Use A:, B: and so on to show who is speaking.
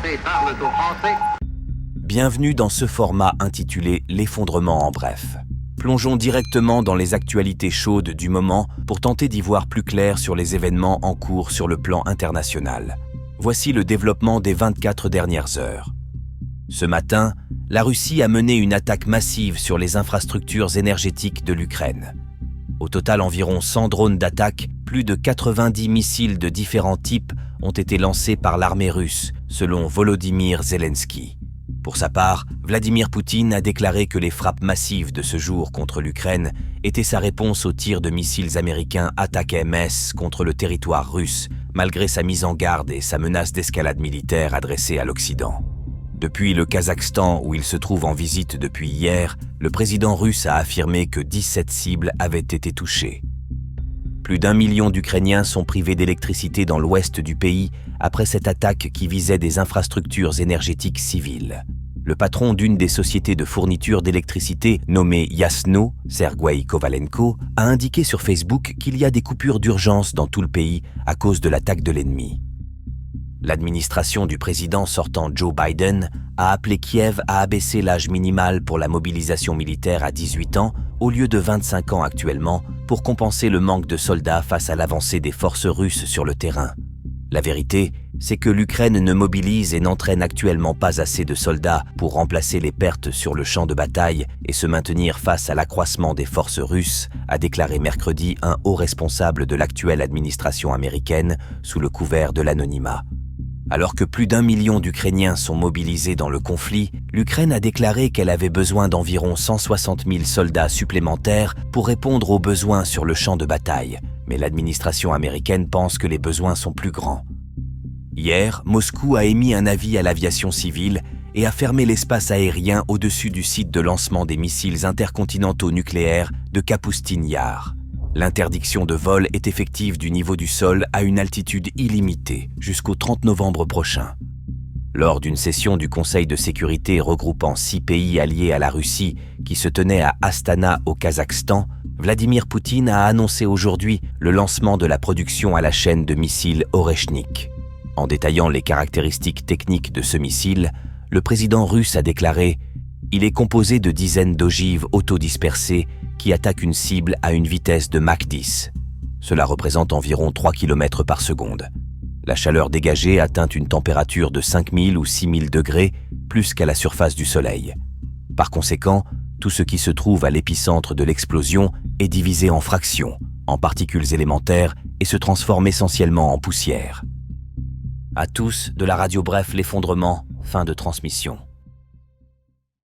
A: Français parlent aux Français.
B: Bienvenue dans ce format intitulé « L'effondrement en bref ». Plongeons directement dans les actualités chaudes du moment pour tenter d'y voir plus clair sur les événements en cours sur le plan international. Voici le développement des 24 dernières heures. Ce matin, la Russie a mené une attaque massive sur les infrastructures énergétiques de l'Ukraine. Au total, environ 100 drones d'attaque, plus de 90 missiles de différents types ont été lancés par l'armée russe, selon Volodymyr Zelensky. Pour sa part, Vladimir Poutine a déclaré que les frappes massives de ce jour contre l'Ukraine étaient sa réponse aux tirs de missiles américains ATACMS contre le territoire russe, malgré sa mise en garde et sa menace d'escalade militaire adressée à l'Occident. Depuis le Kazakhstan, où il se trouve en visite depuis hier, le président russe a affirmé que 17 cibles avaient été touchées. Plus d'1 million d'Ukrainiens sont privés d'électricité dans l'ouest du pays après cette attaque qui visait des infrastructures énergétiques civiles. Le patron d'une des sociétés de fourniture d'électricité, nommé Yasno, Sergueï Kovalenko, a indiqué sur Facebook qu'il y a des coupures d'urgence dans tout le pays à cause de l'attaque de l'ennemi. L'administration du président sortant Joe Biden a appelé Kiev à abaisser l'âge minimal pour la mobilisation militaire à 18 ans au lieu de 25 ans actuellement pour compenser le manque de soldats face à l'avancée des forces russes sur le terrain. La vérité, c'est que l'Ukraine ne mobilise et n'entraîne actuellement pas assez de soldats pour remplacer les pertes sur le champ de bataille et se maintenir face à l'accroissement des forces russes, a déclaré mercredi un haut responsable de l'actuelle administration américaine sous le couvert de l'anonymat. Alors que plus d'1 million d'Ukrainiens sont mobilisés dans le conflit, l'Ukraine a déclaré qu'elle avait besoin d'environ 160 000 soldats supplémentaires pour répondre aux besoins sur le champ de bataille. Mais l'administration américaine pense que les besoins sont plus grands. Hier, Moscou a émis un avis à l'aviation civile et a fermé l'espace aérien au-dessus du site de lancement des missiles intercontinentaux nucléaires de Kapustin Yar. L'interdiction de vol est effective du niveau du sol à une altitude illimitée jusqu'au 30 novembre prochain. Lors d'une session du Conseil de sécurité regroupant 6 pays alliés à la Russie qui se tenait à Astana au Kazakhstan, Vladimir Poutine a annoncé aujourd'hui le lancement de la production à la chaîne de missiles Oreshnik. En détaillant les caractéristiques techniques de ce missile, le président russe a déclaré « Il est composé de dizaines d'ogives autodispersées qui attaquent une cible à une vitesse de Mach 10. Cela représente environ 3 km par seconde. La chaleur dégagée atteint une température de 5000 ou 6000 degrés, plus qu'à la surface du Soleil. Par conséquent, tout ce qui se trouve à l'épicentre de l'explosion est divisé en fractions, en particules élémentaires et se transforme essentiellement en poussière. À tous, de la radio Bref, l'effondrement, fin de transmission.